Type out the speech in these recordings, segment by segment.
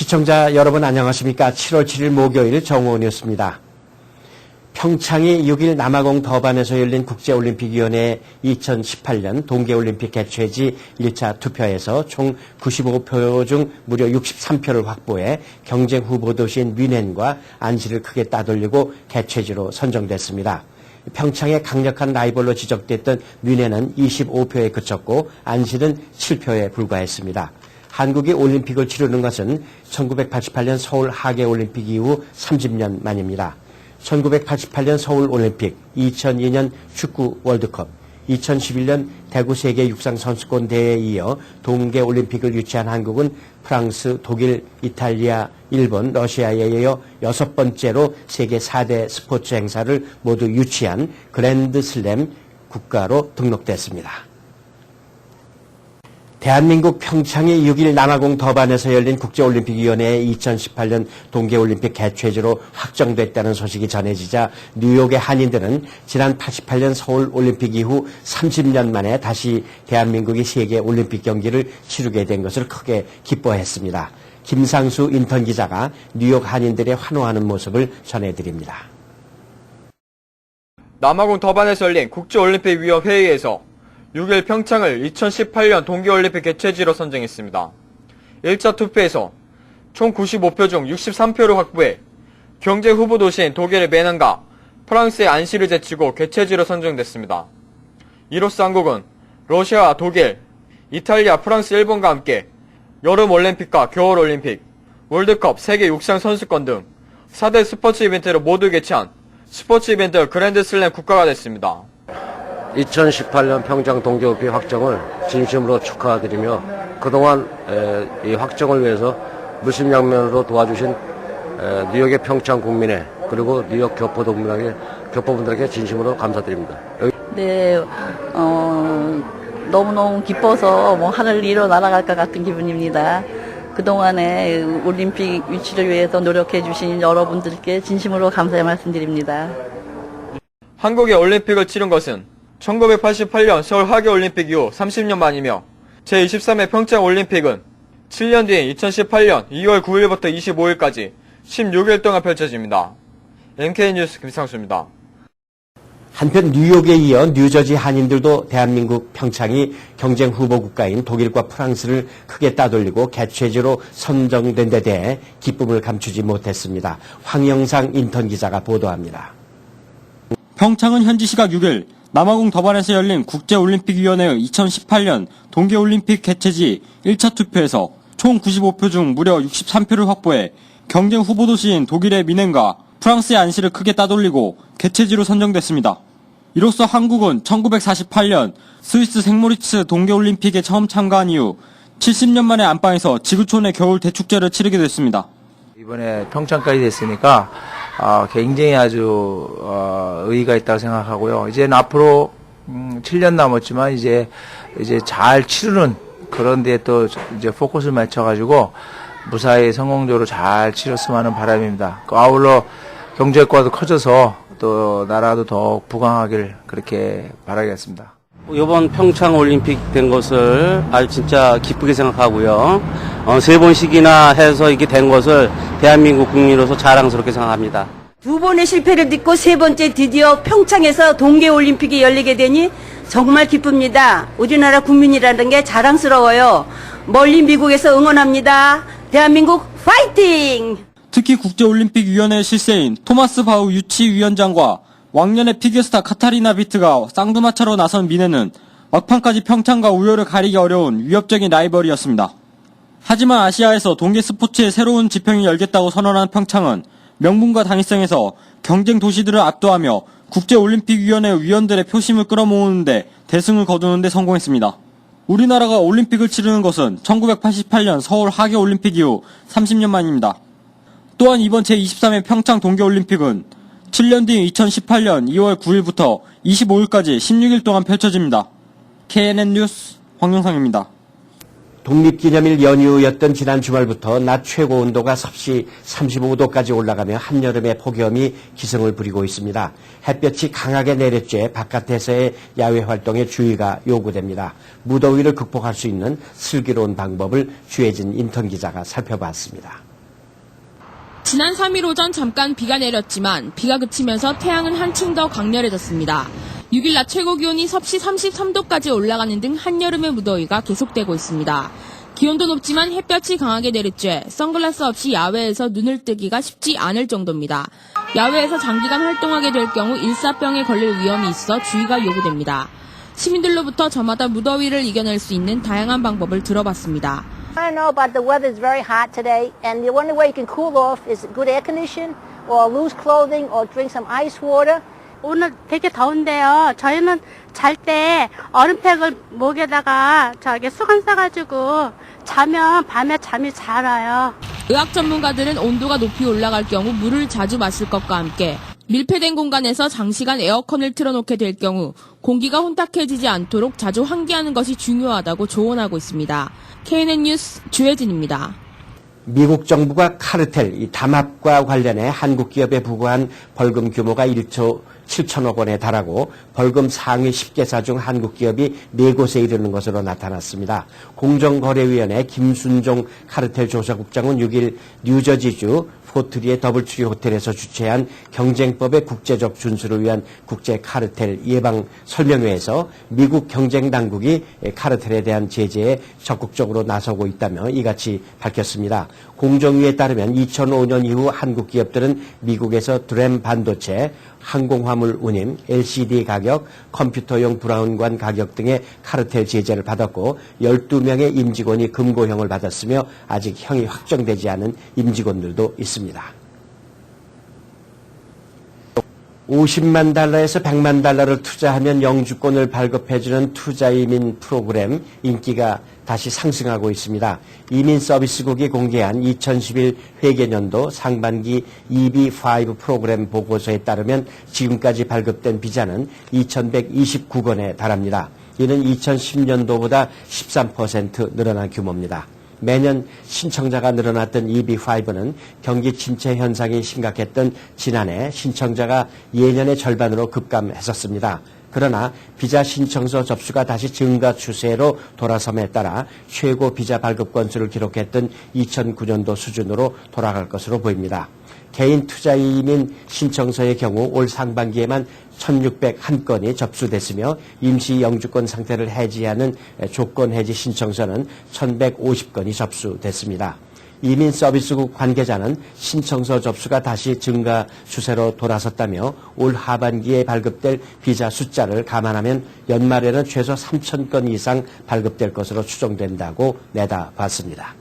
시청자 여러분 안녕하십니까? 7월 7일 목요일 정오원 뉴스입니다. 평창이 6일 남아공 더반에서 열린 국제올림픽위원회 2018년 동계올림픽 개최지 1차 투표에서 총 95표 중 무려 63표를 확보해 경쟁 후보 도시인 뮌헨과 안시를 크게 따돌리고 개최지로 선정됐습니다. 평창의 강력한 라이벌로 지적됐던 뮌헨은 25표에 그쳤고 안시는 7표에 불과했습니다. 한국이 올림픽을 치르는 것은 1988년 서울 하계올림픽 이후 30년 만입니다. 1988년 서울올림픽, 2002년 축구 월드컵, 2011년 대구 세계 육상 선수권 대회에 이어 동계올림픽을 유치한 한국은 프랑스, 독일, 이탈리아, 일본, 러시아에 이어 6번째로 세계 4대 스포츠 행사를 모두 유치한 그랜드슬램 국가로 등록됐습니다. 대한민국 평창이 6일 남아공 더반에서 열린 국제올림픽위원회 2018년 동계올림픽 개최지로 확정됐다는 소식이 전해지자 뉴욕의 한인들은 지난 88년 서울올림픽 이후 30년 만에 다시 대한민국이 세계올림픽 경기를 치르게 된 것을 크게 기뻐했습니다. 김상수 인턴 기자가 뉴욕 한인들의 환호하는 모습을 전해드립니다. 남아공 더반에서 열린 국제올림픽위원 회의에서 6일 평창을 2018년 동계올림픽 개최지로 선정했습니다. 1차 투표에서 총 95표 중 63표를 확보해 경제 후보 도시인 독일의 뮌헨과 프랑스의 안시를 제치고 개최지로 선정됐습니다. 이로써 한국은 러시아와 독일, 이탈리아, 프랑스, 일본과 함께 여름올림픽과 겨울올림픽, 월드컵, 세계 육상 선수권 등 4대 스포츠 이벤트를 모두 개최한 스포츠 이벤트 그랜드슬램 국가가 됐습니다. 2018년 평창 동계올림픽 확정을 진심으로 축하드리며 그동안 이 확정을 위해서 물심양면으로 도와주신 뉴욕의 평창 국민에 그리고 뉴욕 교포분들에게 진심으로 감사드립니다. 네, 너무너무 기뻐서 하늘 위로 날아갈 것 같은 기분입니다. 그동안에 올림픽 유치를 위해서 노력해 주신 여러분들께 진심으로 감사의 말씀드립니다. 한국의 올림픽을 치른 것은 1988년 서울 하계올림픽 이후 30년 만이며 제23회 평창올림픽은 7년 뒤인 2018년 2월 9일부터 25일까지 16일 동안 펼쳐집니다. MK뉴스 김상수입니다. 한편 뉴욕에 이어 뉴저지 한인들도 대한민국 평창이 경쟁 후보 국가인 독일과 프랑스를 크게 따돌리고 개최지로 선정된 데 대해 기쁨을 감추지 못했습니다. 황영상 인턴 기자가 보도합니다. 평창은 현지 시각 6일 남아공 더반에서 열린 국제올림픽위원회의 2018년 동계올림픽 개최지 1차 투표에서 총 95표 중 무려 63표를 확보해 경쟁 후보 도시인 독일의 뮌헨과 프랑스의 안시를 크게 따돌리고 개최지로 선정됐습니다. 이로써 한국은 1948년 스위스 생모리츠 동계올림픽에 처음 참가한 이후 70년 만에 안방에서 지구촌의 겨울 대축제를 치르게 됐습니다. 이번에 평창까지 됐으니까 굉장히 아주 의의가 있다고 생각하고요. 이제는 앞으로 7년 남았지만 이제 잘 치르는 그런 데에 또 이제 포커스를 맞춰가지고 무사히 성공적으로 잘 치렀으면 하는 바람입니다. 아울러 경제과도 커져서 또 나라도 더욱 부강하길 그렇게 바라겠습니다. 이번 평창 올림픽 된 것을 아주 진짜 기쁘게 생각하고요. 3번씩이나 해서 이게 된 것을 대한민국 국민으로서 자랑스럽게 생각합니다. 2번의 실패를 딛고 3번째 드디어 평창에서 동계올림픽이 열리게 되니 정말 기쁩니다. 우리나라 국민이라는 게 자랑스러워요. 멀리 미국에서 응원합니다. 대한민국 파이팅! 특히 국제올림픽위원회 실세인 토마스 바우 유치위원장과 왕년의 피겨스타 카타리나 비트가 쌍두마차로 나선 뮌헨은 막판까지 평창과 우열을 가리기 어려운 위협적인 라이벌이었습니다. 하지만 아시아에서 동계 스포츠의 새로운 지평이 열겠다고 선언한 평창은 명분과 당위성에서 경쟁 도시들을 압도하며 국제올림픽위원회 위원들의 표심을 끌어모으는데 대승을 거두는 데 성공했습니다. 우리나라가 올림픽을 치르는 것은 1988년 서울 하계올림픽 이후 30년 만입니다. 또한 이번 제23회 평창 동계올림픽은 7년 뒤인 2018년 2월 9일부터 25일까지 16일 동안 펼쳐집니다. KNN 뉴스 황영상입니다. 독립기념일 연휴였던 지난 주말부터 낮 최고 온도가 섭씨 35도까지 올라가며 한여름의 폭염이 기승을 부리고 있습니다. 햇볕이 강하게 내렸기에 바깥에서의 야외 활동에 주의가 요구됩니다. 무더위를 극복할 수 있는 슬기로운 방법을 주혜진 인턴 기자가 살펴봤습니다. 지난 3일 오전 잠깐 비가 내렸지만 비가 그치면서 태양은 한층 더 강렬해졌습니다. 6일 낮 최고 기온이 섭씨 33도까지 올라가는 등 한여름의 무더위가 계속되고 있습니다. 기온도 높지만 햇볕이 강하게 내리쬐 선글라스 없이 야외에서 눈을 뜨기가 쉽지 않을 정도입니다. 야외에서 장기간 활동하게 될 경우 일사병에 걸릴 위험이 있어 주의가 요구됩니다. 시민들로부터 저마다 무더위를 이겨낼 수 있는 다양한 방법을 들어봤습니다. I know about the weather is very hot today, and the only way you can cool off is good air condition, or loose clothing, or drink some ice water. 오늘 되게 더운데요. 저희는 잘 때 얼음팩을 목에다가 수건 싸가지고 자면 밤에 잠이 잘 와요. 의학 전문가들은 온도가 높이 올라갈 경우 물을 자주 마실 것과 함께 밀폐된 공간에서 장시간 에어컨을 틀어놓게 될 경우 공기가 혼탁해지지 않도록 자주 환기하는 것이 중요하다고 조언하고 있습니다. KNN 뉴스 주혜진입니다. 미국 정부가 카르텔, 이 담합과 관련해 한국 기업에 부과한 벌금 규모가 1조 7천억 원에 달하고 벌금 상위 10개사 중 한국 기업이 4곳에 이르는 것으로 나타났습니다. 공정거래위원회 김순종 카르텔 조사국장은 6일 뉴저지주 포트리의 더블트리 호텔에서 주최한 경쟁법의 국제적 준수를 위한 국제 카르텔 예방 설명회에서 미국 경쟁당국이 카르텔에 대한 제재에 적극적으로 나서고 있다며 이같이 밝혔습니다. 공정위에 따르면 2005년 이후 한국 기업들은 미국에서 드램 반도체, 항공화물 운임, LCD 가격, 컴퓨터용 브라운관 가격 등의 카르텔 제재를 받았고 12명의 임직원이 금고형을 받았으며 아직 형이 확정되지 않은 임직원들도 있습니다. 50만 달러에서 100만 달러를 투자하면 영주권을 발급해주는 투자이민 프로그램 인기가 다시 상승하고 있습니다. 이민서비스국이 공개한 2011 회계년도 상반기 EB5 프로그램 보고서에 따르면 지금까지 발급된 비자는 2,129건에 달합니다. 이는 2010년도보다 13% 늘어난 규모입니다. 매년 신청자가 늘어났던 EB5는 경기 침체 현상이 심각했던 지난해 신청자가 예년의 절반으로 급감했었습니다. 그러나 비자 신청서 접수가 다시 증가 추세로 돌아섬에 따라 최고 비자 발급 건수를 기록했던 2009년도 수준으로 돌아갈 것으로 보입니다. 개인 투자 이민 신청서의 경우 올 상반기에만 1,601건이 접수됐으며 임시 영주권 상태를 해지하는 조건 해지 신청서는 1,150건이 접수됐습니다. 이민서비스국 관계자는 신청서 접수가 다시 증가 추세로 돌아섰다며 올 하반기에 발급될 비자 숫자를 감안하면 연말에는 최소 3,000건 이상 발급될 것으로 추정된다고 내다봤습니다.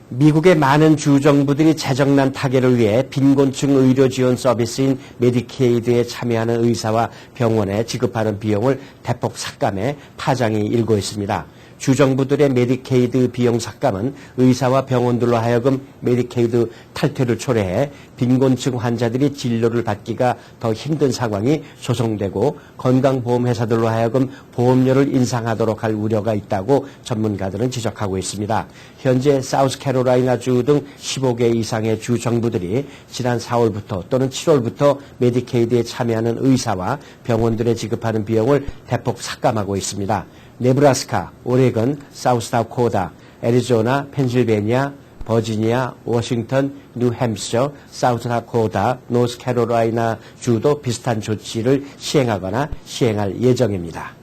미국의 많은 주정부들이 재정난 타개를 위해 빈곤층 의료 지원 서비스인 메디케이드에 참여하는 의사와 병원에 지급하는 비용을 대폭 삭감해 파장이 일고 있습니다. 주정부들의 메디케이드 비용 삭감은 의사와 병원들로 하여금 메디케이드 탈퇴를 초래해 빈곤층 환자들이 진료를 받기가 더 힘든 상황이 조성되고 건강보험회사들로 하여금 보험료를 인상하도록 할 우려가 있다고 전문가들은 지적하고 있습니다. 현재 사우스캐롤라이나주 등 15개 이상의 주정부들이 지난 4월부터 또는 7월부터 메디케이드에 참여하는 의사와 병원들에 지급하는 비용을 대폭 삭감하고 있습니다. 네브라스카, 오레건, 사우스다코타, 애리조나, 펜실베니아, 버지니아, 워싱턴, 뉴햄스처, 사우스다코타, 노스캐롤라이나 주도 비슷한 조치를 시행하거나 시행할 예정입니다.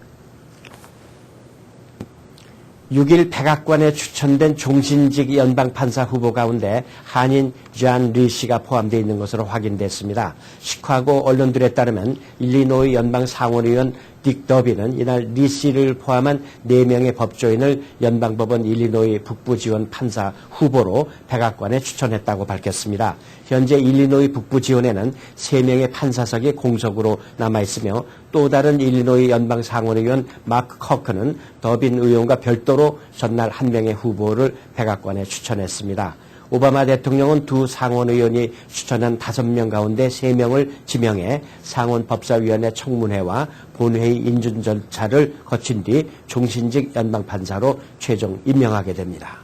6일 백악관에 추천된 종신직 연방판사 후보 가운데 한인 존 리 씨가 포함되어 있는 것으로 확인됐습니다. 시카고 언론들에 따르면 일리노이 연방상원의원 딕 더비는 이날 리 씨를 포함한 4명의 법조인을 연방법원 일리노이 북부지원 판사 후보로 백악관에 추천했다고 밝혔습니다. 현재 일리노이 북부지원에는 3명의 판사석이 공석으로 남아있으며 또 다른 일리노이 연방상원의원 마크 커크는 더빈 의원과 별도로 전날 1명의 후보를 백악관에 추천했습니다. 오바마 대통령은 두 상원의원이 추천한 5명 가운데 3명을 지명해 상원법사위원회 청문회와 본회의 인준 절차를 거친 뒤 종신직 연방판사로 최종 임명하게 됩니다.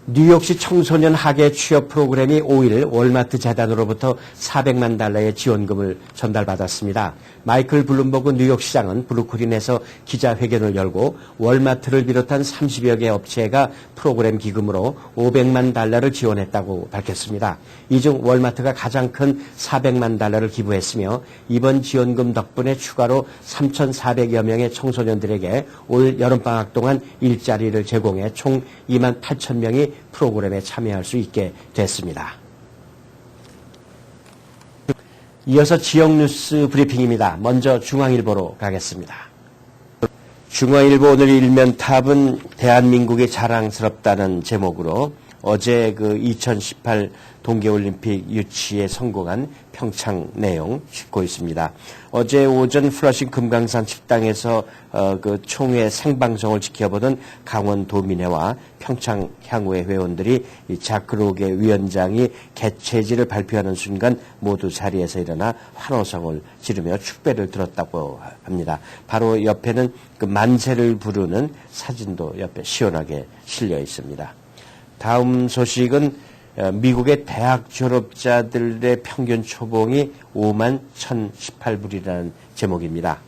뉴욕시 청소년 학예 취업 프로그램이 5일 월마트 재단으로부터 400만 달러의 지원금을 전달받았습니다. 마이클 블룸버그 뉴욕시장은 브루클린에서 기자회견을 열고 월마트를 비롯한 30여 개 업체가 프로그램 기금으로 500만 달러를 지원했다고 밝혔습니다. 이 중 월마트가 가장 큰 400만 달러를 기부했으며 이번 지원금 덕분에 추가로 3,400여 명의 청소년들에게 올 여름방학 동안 일자리를 제공해 총 2만 8천 명이 프로그램에 참여할 수 있게 됐습니다. 이어서 지역 뉴스 브리핑입니다. 먼저 중앙일보로 가겠습니다. 중앙일보 오늘 일면 탑은 대한민국이 자랑스럽다는 제목으로 어제 그 2018 동계올림픽 유치에 성공한 평창 내용 싣고 있습니다. 어제 오전 플러싱 금강산 식당에서 그 총회 생방송을 지켜보던 강원도민회와 평창 향후의 회원들이 이 자크로게 위원장이 개최지를 발표하는 순간 모두 자리에서 일어나 환호성을 지르며 축배를 들었다고 합니다. 바로 옆에는 그 만세를 부르는 사진도 옆에 시원하게 실려 있습니다. 다음 소식은 미국의 대학 졸업자들의 평균 초봉이 5만 1,018불이라는 제목입니다.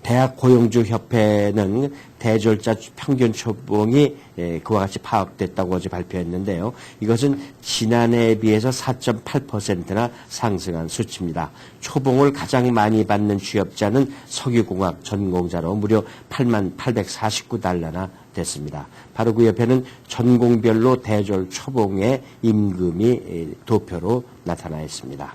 대학 고용주 협회는 대졸자 평균 초봉이 그와 같이 파악됐다고 어제 발표했는데요. 이것은 지난해에 비해서 4.8%나 상승한 수치입니다. 초봉을 가장 많이 받는 취업자는 석유공학 전공자로 무려 8만 849달러나 됐습니다. 바로 그 옆에는 전공별로 대졸 초봉의 임금이 도표로 나타나 있습니다.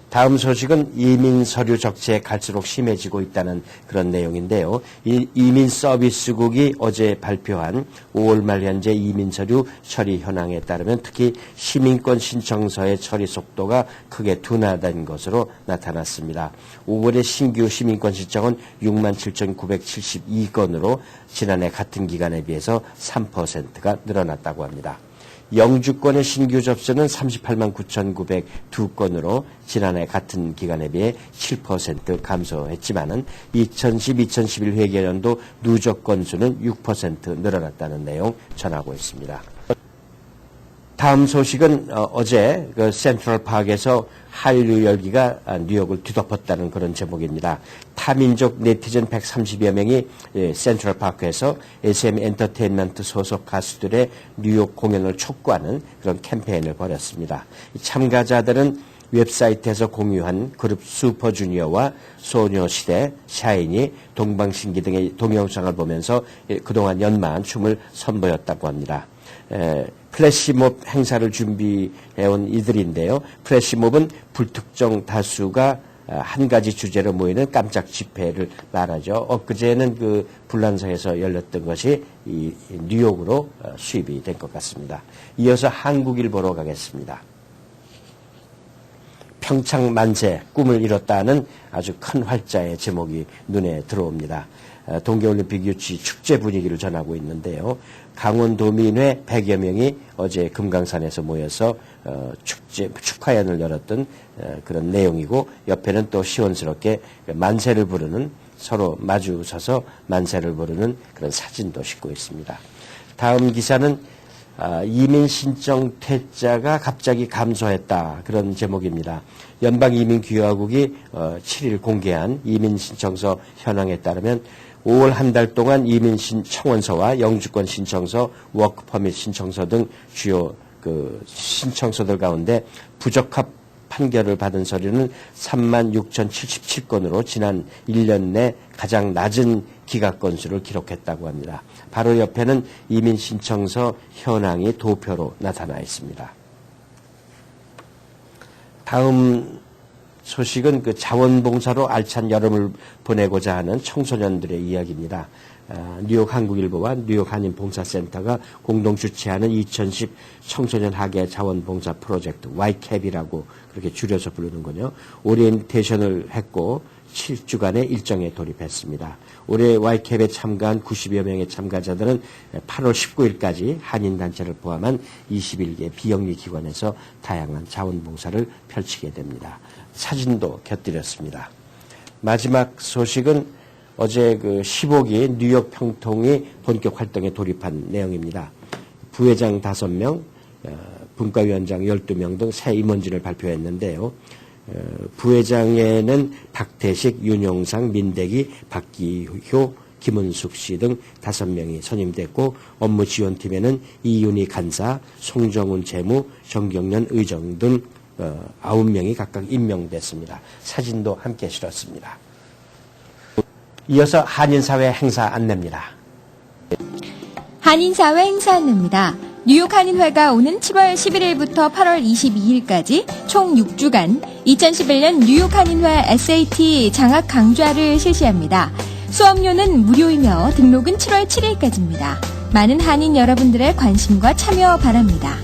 다음 소식은 이민 서류 적체 갈수록 심해지고 있다는 그런 내용인데요. 이민 서비스국이 어제 발표한 5월 말 현재 이민 서류 처리 현황에 따르면 특히 시민권 신청서의 처리 속도가 크게 둔화된 것으로 나타났습니다. 5월의 신규 시민권 신청은 67,972건으로 지난해 같은 기간에 비해서 3%가 늘어났다고 합니다. 영주권의 신규 접수는 38만 9,902건으로 지난해 같은 기간에 비해 7% 감소했지만은 2010-2011 회계연도 누적 건수는 6% 늘어났다는 내용 전하고 있습니다. 다음 소식은 어제 그 센트럴파크에서 한류 열기가 뉴욕을 뒤덮었다는 그런 제목입니다. 타민족 네티즌 130여 명이 센트럴파크에서 SM 엔터테인먼트 소속 가수들의 뉴욕 공연을 촉구하는 그런 캠페인을 벌였습니다. 참가자들은 웹사이트에서 공유한 그룹 슈퍼주니어와 소녀시대, 샤이니, 동방신기 등의 동영상을 보면서 그동안 연마한 춤을 선보였다고 합니다. 플래시몹 행사를 준비해온 이들인데요. 플래시몹은 불특정 다수가 한 가지 주제로 모이는 깜짝 집회를 말하죠. 엊그제는 그 불란서에서 열렸던 것이 이 뉴욕으로 수입이 된 것 같습니다. 이어서 한국일보로 가겠습니다. 평창 만세, 꿈을 이뤘다는 아주 큰 활자의 제목이 눈에 들어옵니다. 동계올림픽 유치 축제 분위기를 전하고 있는데요. 강원도민회 100여 명이 어제 금강산에서 모여서 축하연을 열었던 그런 내용이고 옆에는 또 시원스럽게 만세를 부르는 서로 마주 서서 만세를 부르는 그런 사진도 싣고 있습니다. 다음 기사는 이민 신청 퇴짜가 갑자기 감소했다. 그런 제목입니다. 연방이민귀화국이 7일 공개한 이민 신청서 현황에 따르면 5월 한 달 동안 이민 청원서와 영주권 신청서, 워크퍼밋 신청서 등 주요 그 신청서들 가운데 부적합 판결을 받은 서류는 36,077건으로 지난 1년 내 가장 낮은 기각 건수를 기록했다고 합니다. 바로 옆에는 이민 신청서 현황이 도표로 나타나 있습니다. 다음 소식은 그 자원봉사로 알찬 여름을 보내고자 하는 청소년들의 이야기입니다. 뉴욕 한국일보와 뉴욕 한인봉사센터가 공동 주최하는 2010 청소년 학예 자원봉사 프로젝트 YCAP이라고 그렇게 줄여서 부르는군요. 오리엔테이션을 했고 7주간의 일정에 돌입했습니다. 올해 YCAP에 참가한 90여 명의 참가자들은 8월 19일까지 한인단체를 포함한 21개 비영리 기관에서 다양한 자원봉사를 펼치게 됩니다. 사진도 곁들였습니다. 마지막 소식은 어제 그 15기 뉴욕 평통이 본격 활동에 돌입한 내용입니다. 부회장 5명, 분과위원장 12명 등 새 임원진을 발표했는데요. 부회장에는 박태식, 윤용상, 민대기, 박기효, 김은숙 씨 등 5명이 선임됐고 업무지원팀에는 이윤희 간사, 송정훈 재무, 정경련 의정 등 9명이 각각 임명됐습니다. 사진도 함께 실었습니다. 이어서 한인사회 행사 안내입니다. 한인사회 행사 안내입니다. 뉴욕 한인회가 오는 7월 11일부터 8월 22일까지 총 6주간 2011년 뉴욕 한인회 SAT 장학 강좌를 실시합니다. 수업료는 무료이며 등록은 7월 7일까지입니다. 많은 한인 여러분들의 관심과 참여 바랍니다.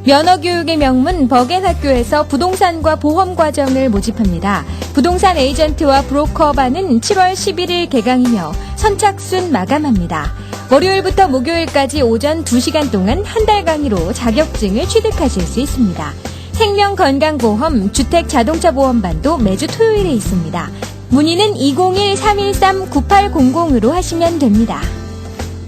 면허교육의 명문 버겐학교에서 부동산과 보험 과정을 모집합니다. 부동산 에이전트와 브로커반은 7월 11일 개강이며 선착순 마감합니다. 월요일부터 목요일까지 오전 2시간 동안 한 달 강의로 자격증을 취득하실 수 있습니다. 생명건강보험, 주택자동차보험반도 매주 토요일에 있습니다. 문의는 201-313-9800으로 하시면 됩니다.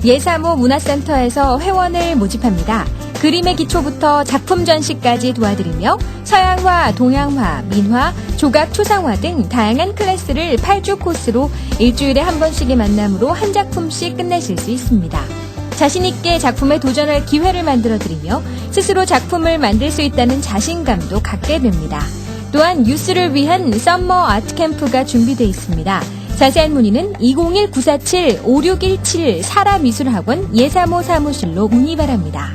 예사모 문화센터에서 회원을 모집합니다. 그림의 기초부터 작품 전시까지 도와드리며 서양화, 동양화, 민화, 조각, 초상화 등 다양한 클래스를 8주 코스로 일주일에 한 번씩의 만남으로 한 작품씩 끝내실 수 있습니다. 자신있게 작품에 도전할 기회를 만들어드리며 스스로 작품을 만들 수 있다는 자신감도 갖게 됩니다. 또한 유스를 위한 썸머 아트 캠프가 준비되어 있습니다. 자세한 문의는 201-947-5617 사라미술학원 예사모 사무실로 문의 바랍니다.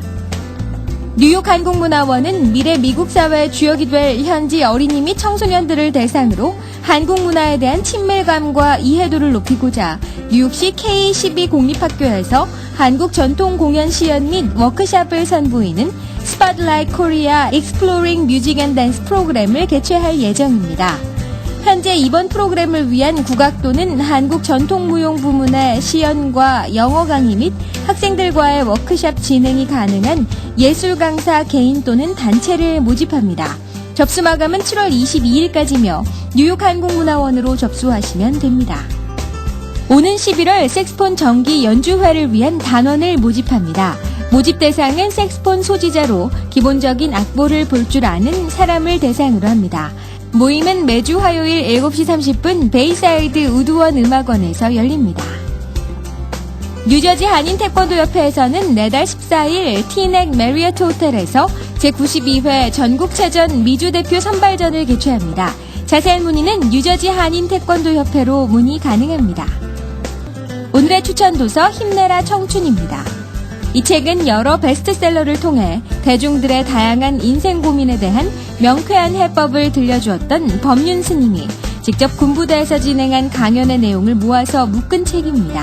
뉴욕 한국문화원은 미래 미국 사회의 주역이 될 현지 어린이 및 청소년들을 대상으로 한국 문화에 대한 친밀감과 이해도를 높이고자 뉴욕시 K12 공립학교에서 한국 전통 공연 시연 및 워크숍을 선보이는 Spotlight Korea Exploring Music and Dance 프로그램을 개최할 예정입니다. 현재 이번 프로그램을 위한 국악도는 한국 전통무용 부문의 시연과 영어 강의 및 학생들과의 워크숍 진행이 가능한 예술 강사 개인 또는 단체를 모집합니다. 접수 마감은 7월 22일까지며 뉴욕 한국문화원으로 접수하시면 됩니다. 오는 11월 색스폰 정기 연주회를 위한 단원을 모집합니다. 모집 대상은 색스폰 소지자로 기본적인 악보를 볼 줄 아는 사람을 대상으로 합니다. 모임은 매주 화요일 7시 30분 베이사이드 우드원 음악원에서 열립니다. 뉴저지 한인 태권도협회에서는 내달 14일 티넥 메리어트 호텔에서 제92회 전국체전 미주대표 선발전을 개최합니다. 자세한 문의는 뉴저지 한인 태권도협회로 문의 가능합니다. 오늘의 추천 도서 힘내라 청춘입니다. 이 책은 여러 베스트셀러를 통해 대중들의 다양한 인생 고민에 대한 명쾌한 해법을 들려주었던 법륜 스님이 직접 군부대에서 진행한 강연의 내용을 모아서 묶은 책입니다.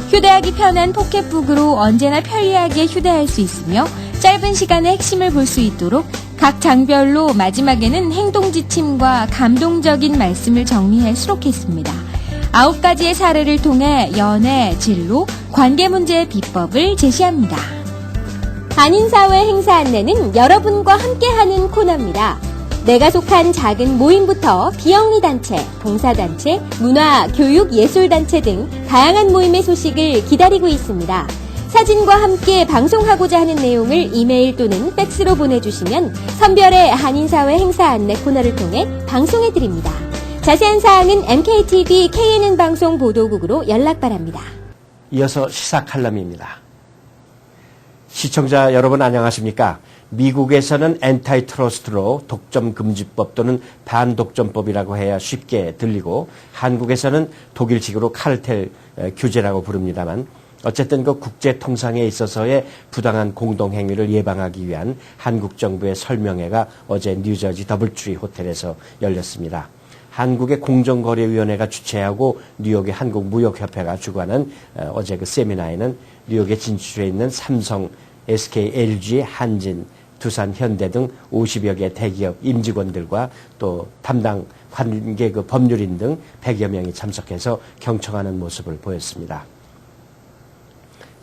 휴대하기 편한 포켓북으로 언제나 편리하게 휴대할 수 있으며 짧은 시간에 핵심을 볼 수 있도록 각 장별로 마지막에는 행동 지침과 감동적인 말씀을 정리해 수록했습니다. 9가지의 사례를 통해 연애, 진로, 관계 문제의 비법을 제시합니다. 한인사회 행사 안내는 여러분과 함께하는 코너입니다. 내가 속한 작은 모임부터 비영리단체, 봉사단체, 문화, 교육, 예술단체 등 다양한 모임의 소식을 기다리고 있습니다. 사진과 함께 방송하고자 하는 내용을 이메일 또는 팩스로 보내주시면 선별의 한인사회 행사 안내 코너를 통해 방송해드립니다. 자세한 사항은 MKTV KNN 방송 보도국으로 연락 바랍니다. 이어서 시사 칼럼입니다. 시청자 여러분 안녕하십니까? 미국에서는 엔타이트러스트로 독점금지법 또는 반독점법이라고 해야 쉽게 들리고 한국에서는 독일식으로 카르텔 규제라고 부릅니다만 어쨌든 그 국제통상에 있어서의 부당한 공동행위를 예방하기 위한 한국 정부의 설명회가 어제 뉴저지 더블트리 호텔에서 열렸습니다. 한국의 공정거래위원회가 주최하고 뉴욕의 한국무역협회가 주관한 어제 그 세미나에는 뉴욕에 진출해 있는 삼성, SK, LG, 한진, 두산, 현대 등 50여 개 대기업 임직원들과 또 담당 관계 그 법률인 등 100여 명이 참석해서 경청하는 모습을 보였습니다.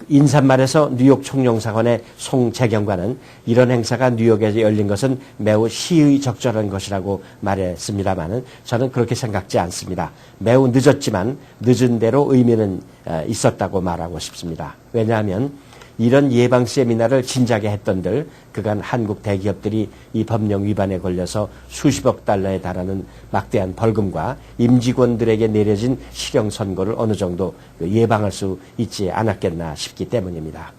인사말에서 뉴욕 총영사관의 송재경관은 이런 행사가 뉴욕에 열린 것은 매우 시의적절한 것이라고 말했습니다마는 저는 그렇게 생각지 않습니다. 매우 늦었지만 늦은 대로 의미는 있었다고 말하고 싶습니다. 왜냐하면 이런 예방 세미나를 진작에 했던들 그간 한국 대기업들이 이 법령 위반에 걸려서 수십억 달러에 달하는 막대한 벌금과 임직원들에게 내려진 실형 선고를 어느 정도 예방할 수 있지 않았겠나 싶기 때문입니다.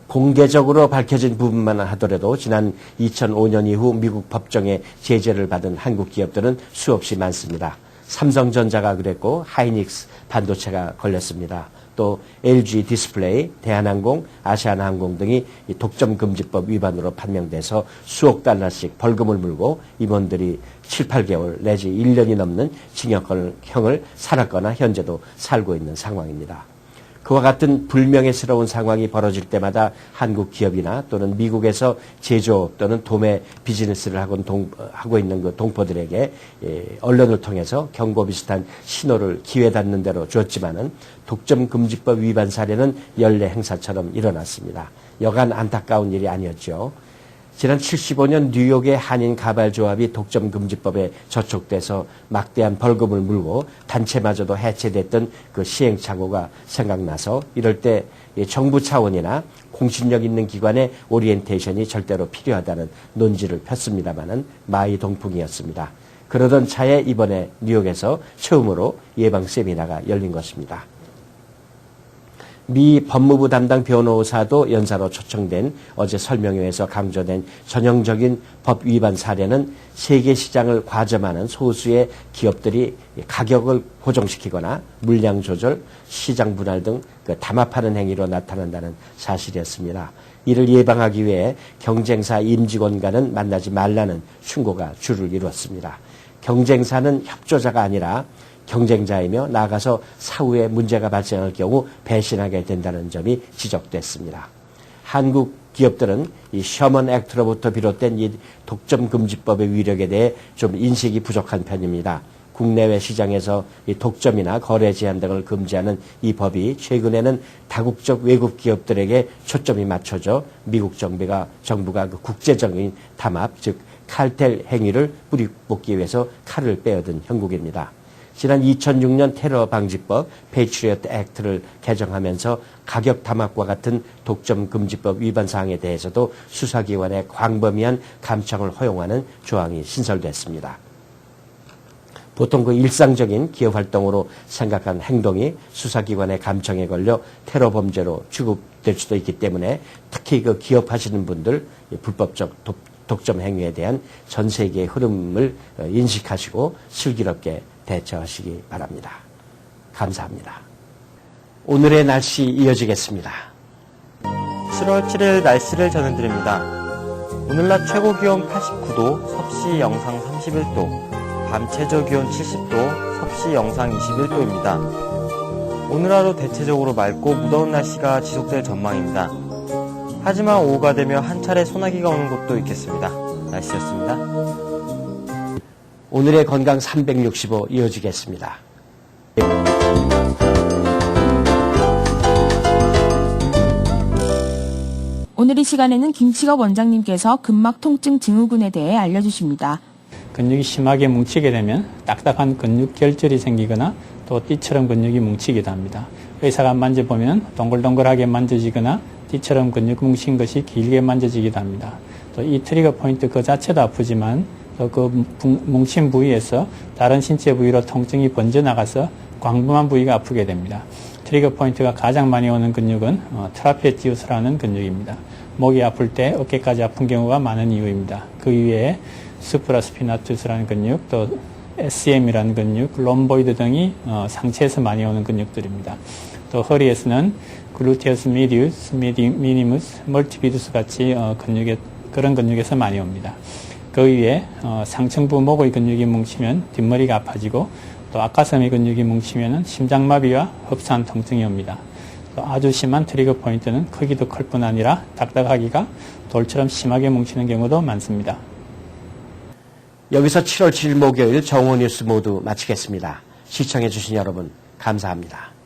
공개적으로 밝혀진 부분만 하더라도 지난 2005년 이후 미국 법정에 제재를 받은 한국 기업들은 수없이 많습니다. 삼성전자가 그랬고 하이닉스 반도체가 걸렸습니다. 또 LG 디스플레이, 대한항공, 아시아나항공 등이 독점금지법 위반으로 판명돼서 수억 달러씩 벌금을 물고 임원들이 7, 8개월 내지 1년이 넘는 징역형을 살았거나 현재도 살고 있는 상황입니다. 그와 같은 불명예스러운 상황이 벌어질 때마다 한국 기업이나 또는 미국에서 제조업 또는 도매 비즈니스를 하고 있는 그 동포들에게 언론을 통해서 경고 비슷한 신호를 기회 닿는 대로 줬지만은 독점금지법 위반 사례는 연례 행사처럼 일어났습니다. 여간 안타까운 일이 아니었죠. 지난 75년 뉴욕의 한인 가발조합이 독점금지법에 저촉돼서 막대한 벌금을 물고 단체마저도 해체됐던 그 시행착오가 생각나서 이럴 때 정부 차원이나 공신력 있는 기관의 오리엔테이션이 절대로 필요하다는 논지를 폈습니다마는 마이 동풍이었습니다. 그러던 차에 이번에 뉴욕에서 처음으로 예방 세미나가 열린 것입니다. 미 법무부 담당 변호사도 연사로 초청된 어제 설명회에서 강조된 전형적인 법 위반 사례는 세계 시장을 과점하는 소수의 기업들이 가격을 고정시키거나 물량 조절, 시장 분할 등 담합하는 행위로 나타난다는 사실이었습니다. 이를 예방하기 위해 경쟁사 임직원과는 만나지 말라는 충고가 주를 이루었습니다. 경쟁사는 협조자가 아니라 경쟁자이며 나아가서 사후에 문제가 발생할 경우 배신하게 된다는 점이 지적됐습니다. 한국 기업들은 이 셔먼 액트로부터 비롯된 이 독점금지법의 위력에 대해 좀 인식이 부족한 편입니다. 국내외 시장에서 이 독점이나 거래 제한 등을 금지하는 이 법이 최근에는 다국적 외국 기업들에게 초점이 맞춰져 미국 정부가 그 국제적인 담합, 즉 칼텔 행위를 뿌리 뽑기 위해서 칼을 빼어든 형국입니다. 지난 2006년 테러 방지법 패트리어트 액트를 개정하면서 가격 담합과 같은 독점금지법 위반 사항에 대해서도 수사기관의 광범위한 감청을 허용하는 조항이 신설됐습니다. 보통 그 일상적인 기업 활동으로 생각한 행동이 수사기관의 감청에 걸려 테러 범죄로 취급될 수도 있기 때문에 특히 그 기업하시는 분들 불법적 독점 행위에 대한 전 세계의 흐름을 인식하시고 슬기롭게 대처하시기 바랍니다. 감사합니다. 오늘의 날씨 이어지겠습니다. 7월 7일 날씨를 전해드립니다. 오늘 낮 최고 기온 89도, 섭씨 영상 31도, 밤 최저 기온 70도, 섭씨 영상 21도입니다. 오늘 하루 대체적으로 맑고 무더운 날씨가 지속될 전망입니다. 하지만 오후가 되면 한 차례 소나기가 오는 곳도 있겠습니다. 날씨였습니다. 오늘의 건강 365 이어지겠습니다. 오늘 이 시간에는 김치갑 원장님께서 근막 통증 증후군에 대해 알려주십니다. 근육이 심하게 뭉치게 되면 딱딱한 근육 결절이 생기거나 또 띠처럼 근육이 뭉치기도 합니다. 의사가 만져보면 동글동글하게 만져지거나 띠처럼 근육 뭉친 것이 길게 만져지기도 합니다. 또 이 트리거 포인트 그 자체도 아프지만 또 그 뭉친 부위에서 다른 신체 부위로 통증이 번져나가서 광범한 부위가 아프게 됩니다. 트리거 포인트가 가장 많이 오는 근육은 트라페지우스라는 근육입니다. 목이 아플 때 어깨까지 아픈 경우가 많은 이유입니다. 그 위에 수프라스피나투스라는 근육, 또 SCM이라는 근육, 롬보이드 등이 상체에서 많이 오는 근육들입니다. 또 허리에서는 글루테우스 미디우스, 미니무스, 멀티비두스 같이 그런 근육에서 많이 옵니다. 그 위에 상층부 목의 근육이 뭉치면 뒷머리가 아파지고 또 앞가슴의 근육이 뭉치면 심장마비와 흡사한 통증이 옵니다. 또 아주 심한 트리거 포인트는 크기도 클 뿐 아니라 딱딱하기가 돌처럼 심하게 뭉치는 경우도 많습니다. 여기서 7월 7일 목요일 정오 뉴스 모두 마치겠습니다. 시청해주신 여러분 감사합니다.